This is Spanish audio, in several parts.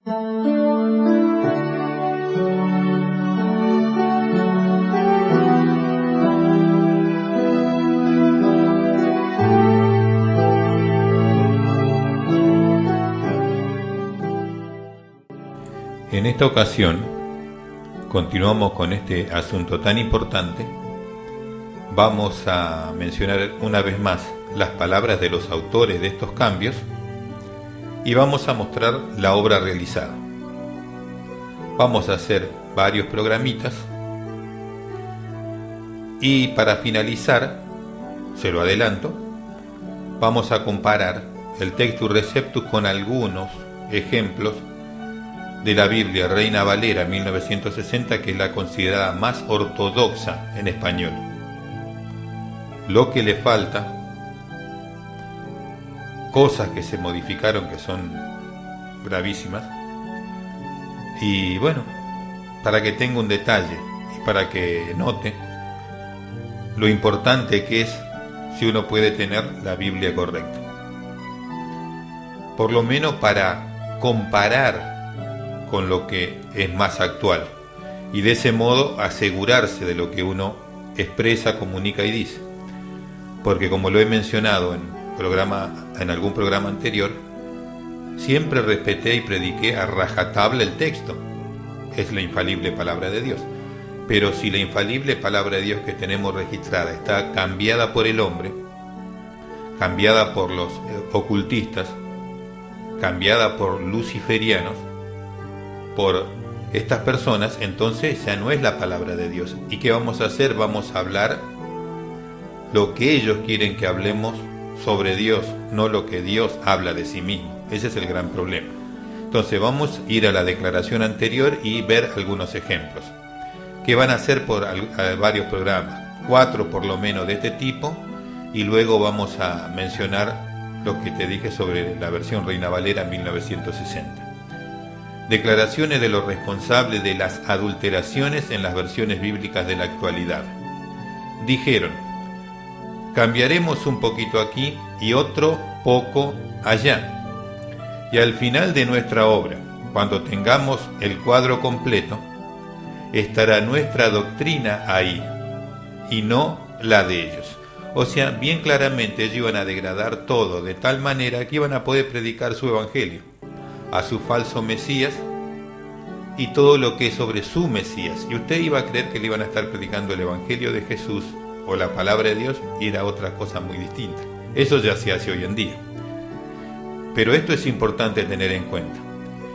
En esta ocasión, continuamos con este asunto tan importante. Vamos a mencionar una vez más las palabras de los autores de estos cambios y vamos a mostrar la obra realizada. Vamos a hacer varios programitas y para finalizar, se lo adelanto, vamos a comparar el Textus Receptus con algunos ejemplos de la Biblia Reina Valera 1960, que es la considerada más ortodoxa en español. Lo que le falta, cosas que se modificaron que son gravísimas, y bueno, para que tenga un detalle y para que note lo importante que es si uno puede tener la Biblia correcta, por lo menos para comparar con lo que es más actual y de ese modo asegurarse de lo que uno expresa, comunica y dice. Porque como lo he mencionado en algún programa anterior, siempre respeté y prediqué a rajatabla el texto. Es la infalible palabra de Dios. Pero si la infalible palabra de Dios que tenemos registrada está cambiada por el hombre, cambiada por los ocultistas, cambiada por luciferianos, por estas personas, entonces ya no es la palabra de Dios. ¿Y qué vamos a hacer? Vamos a hablar lo que ellos quieren que hablemos sobre Dios, no lo que Dios habla de sí mismo. Ese es el gran problema. Entonces vamos a ir a la declaración anterior y ver algunos ejemplos, que van a ser por varios programas, 4 por lo menos de este tipo, y luego vamos a mencionar lo que te dije sobre la versión Reina Valera 1960. Declaraciones de los responsables de las adulteraciones en las versiones bíblicas de la actualidad. Dijeron: cambiaremos un poquito aquí y otro poco allá. Y al final de nuestra obra, cuando tengamos el cuadro completo, estará nuestra doctrina ahí y no la de ellos. O sea, bien claramente ellos iban a degradar todo de tal manera que iban a poder predicar su evangelio a su falso Mesías y todo lo que es sobre su Mesías. Y usted iba a creer que le iban a estar predicando el evangelio de Jesús o la palabra de Dios, y era otra cosa muy distinta. Eso ya se hace hoy en día. Pero esto es importante tener en cuenta.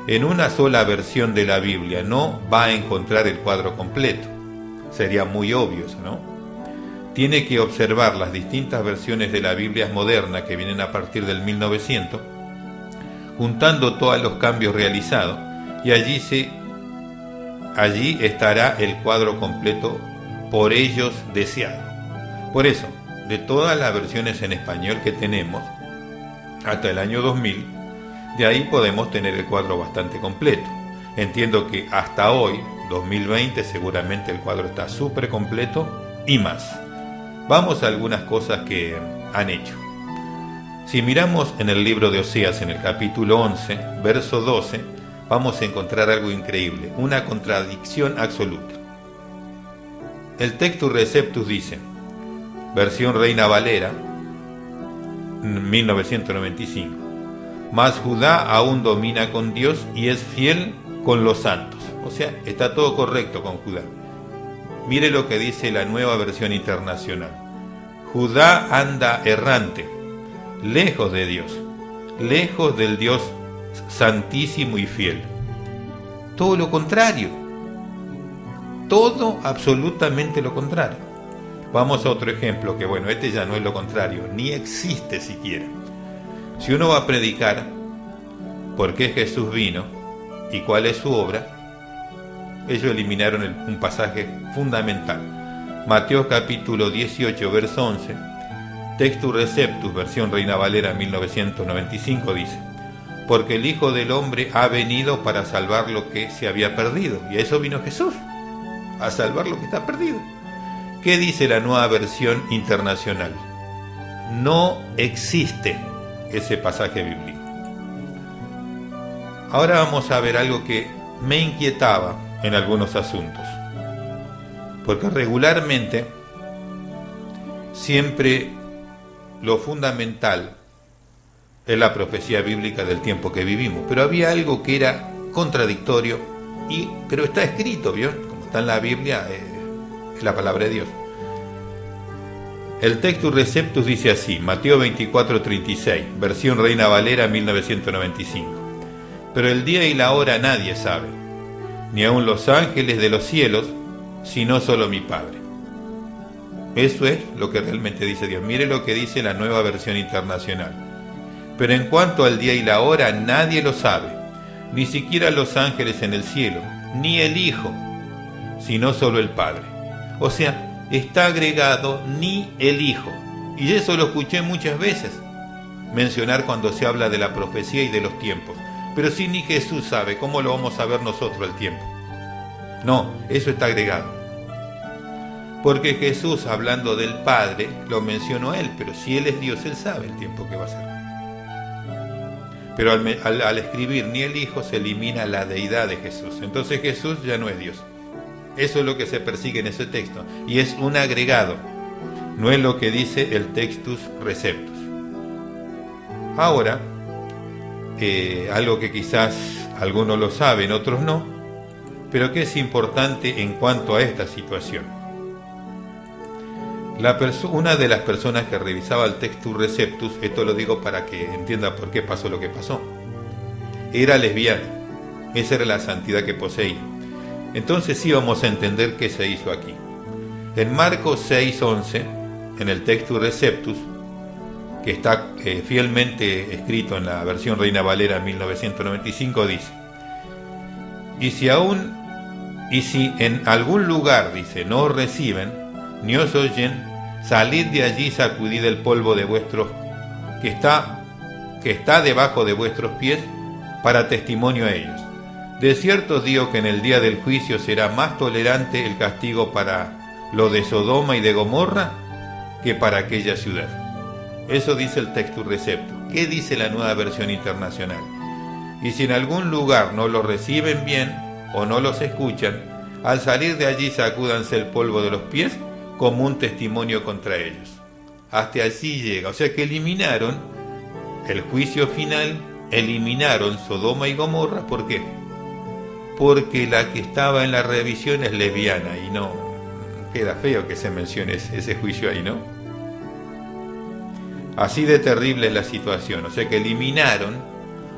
En una sola versión de la Biblia no va a encontrar el cuadro completo. Sería muy obvio eso, ¿no? Tiene que observar las distintas versiones de la Biblia moderna que vienen a partir del 1900, juntando todos los cambios realizados, y allí estará el cuadro completo por ellos deseado. Por eso, de todas las versiones en español que tenemos, hasta el año 2000, de ahí podemos tener el cuadro bastante completo. Entiendo que hasta hoy, 2020, seguramente el cuadro está súper completo y más. Vamos a algunas cosas que han hecho. Si miramos en el libro de Oseas, en el capítulo 11, verso 12, vamos a encontrar algo increíble, una contradicción absoluta. El Textus Receptus dice, versión Reina Valera, 1995, mas Judá aún domina con Dios y es fiel con los santos. O sea, está todo correcto con Judá. Mire lo que dice la Nueva Versión Internacional. Judá anda errante, lejos de Dios, lejos del Dios santísimo y fiel. Todo lo contrario. Todo absolutamente lo contrario. Vamos a otro ejemplo, que bueno, este ya no es lo contrario, ni existe siquiera. Si uno va a predicar por qué Jesús vino y cuál es su obra, ellos eliminaron un pasaje fundamental. Mateo capítulo 18, verso 11, Textus Receptus, versión Reina Valera 1995, dice: porque el Hijo del Hombre ha venido para salvar lo que se había perdido. Y a eso vino Jesús, a salvar lo que está perdido. ¿Qué dice la Nueva Versión Internacional? No existe ese pasaje bíblico. Ahora vamos a ver algo que me inquietaba en algunos asuntos, porque regularmente siempre lo fundamental es la profecía bíblica del tiempo que vivimos, pero había algo que era contradictorio, pero está escrito, ¿vio? Como está en la Biblia, es la palabra de Dios. El Textus Receptus dice así, Mateo 24:36, versión Reina Valera 1995. Pero el día y la hora nadie sabe, ni aun los ángeles de los cielos, sino solo mi Padre. Eso es lo que realmente dice Dios. Mire lo que dice la Nueva Versión Internacional. Pero en cuanto al día y la hora, nadie lo sabe, ni siquiera los ángeles en el cielo, ni el Hijo, sino solo el Padre. O sea, está agregado ni el Hijo. Y eso lo escuché muchas veces mencionar cuando se habla de la profecía y de los tiempos. Pero si ni Jesús sabe, ¿cómo lo vamos a ver nosotros el tiempo? No, eso está agregado. Porque Jesús, hablando del Padre, lo mencionó él, pero si él es Dios, él sabe el tiempo que va a ser. Pero al escribir ni el Hijo se elimina la deidad de Jesús. Entonces Jesús ya no es Dios. Eso es lo que se persigue en ese texto. Y es un agregado. No es lo que dice el Textus Receptus. Ahora, algo que quizás algunos lo saben, otros no, pero que es importante en cuanto a esta situación. Una de las personas que revisaba el Textus Receptus, esto lo digo para que entienda por qué pasó lo que pasó, era lesbiana. Esa era la santidad que poseía. Entonces sí vamos a entender qué se hizo aquí. En Marcos 6:11, en el Textus Receptus, que está fielmente escrito en la versión Reina Valera 1995, dice: y si en algún lugar, dice, no os reciben, ni os oyen, salid de allí, sacudid el polvo de vuestros que está debajo de vuestros pies, para testimonio a ellos. De cierto os digo que en el día del juicio será más tolerante el castigo para lo de Sodoma y de Gomorra que para aquella ciudad. Eso dice el Textus Receptus. ¿Qué dice la Nueva Versión Internacional? Y si en algún lugar no los reciben bien o no los escuchan, al salir de allí sacúdanse el polvo de los pies como un testimonio contra ellos. Hasta allí llega. O sea que eliminaron el juicio final, eliminaron Sodoma y Gomorra. ¿Por qué? Porque la que estaba en la revisión es lesbiana y no queda feo que se mencione ese juicio ahí, ¿no? Así de terrible es la situación. O sea que eliminaron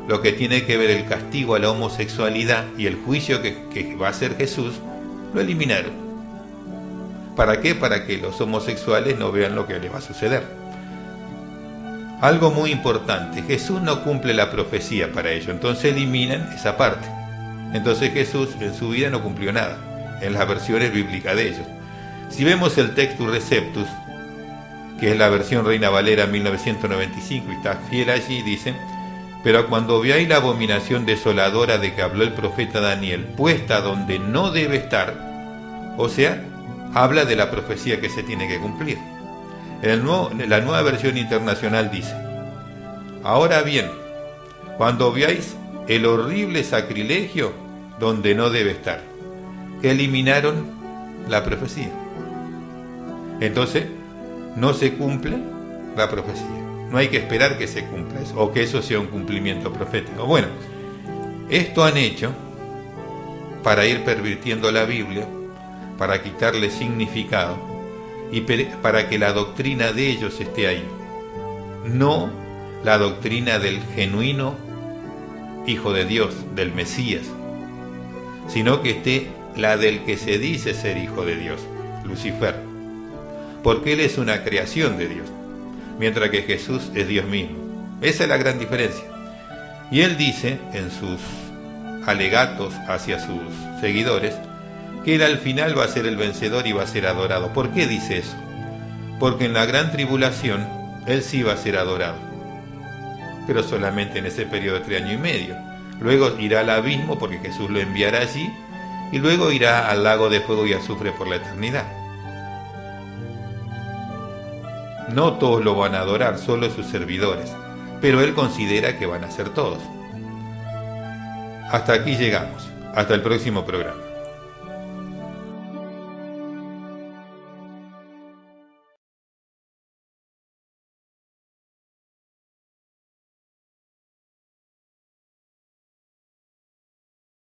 lo que tiene que ver el castigo a la homosexualidad y el juicio que va a hacer Jesús, lo eliminaron. ¿Para qué? Para que los homosexuales no vean lo que les va a suceder. Algo muy importante, Jesús no cumple la profecía para ello, entonces eliminan esa parte. Entonces Jesús en su vida no cumplió nada, en las versiones bíblicas de ellos. Si vemos el Textus Receptus, que es la versión Reina Valera 1995 y está fiel allí, dice: pero cuando veáis la abominación desoladora de que habló el profeta Daniel, puesta donde no debe estar, o sea, habla de la profecía que se tiene que cumplir. La Nueva Versión Internacional dice: ahora bien, cuando veáis el horrible sacrilegio donde no debe estar, que eliminaron la profecía. Entonces, no se cumple la profecía. No hay que esperar que se cumpla eso, o que eso sea un cumplimiento profético. Bueno, esto han hecho para ir pervirtiendo la Biblia, para quitarle significado y para que la doctrina de ellos esté ahí. No la doctrina del genuino Hijo de Dios, del Mesías, sino que esté la del que se dice ser Hijo de Dios, Lucifer, porque él es una creación de Dios, mientras que Jesús es Dios mismo. Esa es la gran diferencia. Y él dice en sus alegatos hacia sus seguidores que él al final va a ser el vencedor y va a ser adorado. ¿Por qué dice eso? Porque en la gran tribulación él sí va a ser adorado, pero solamente en ese periodo de 3 años y medio. Luego irá al abismo porque Jesús lo enviará allí, y luego irá al lago de fuego y azufre por la eternidad. No todos lo van a adorar, solo sus servidores, pero él considera que van a ser todos. Hasta aquí llegamos. Hasta el próximo programa.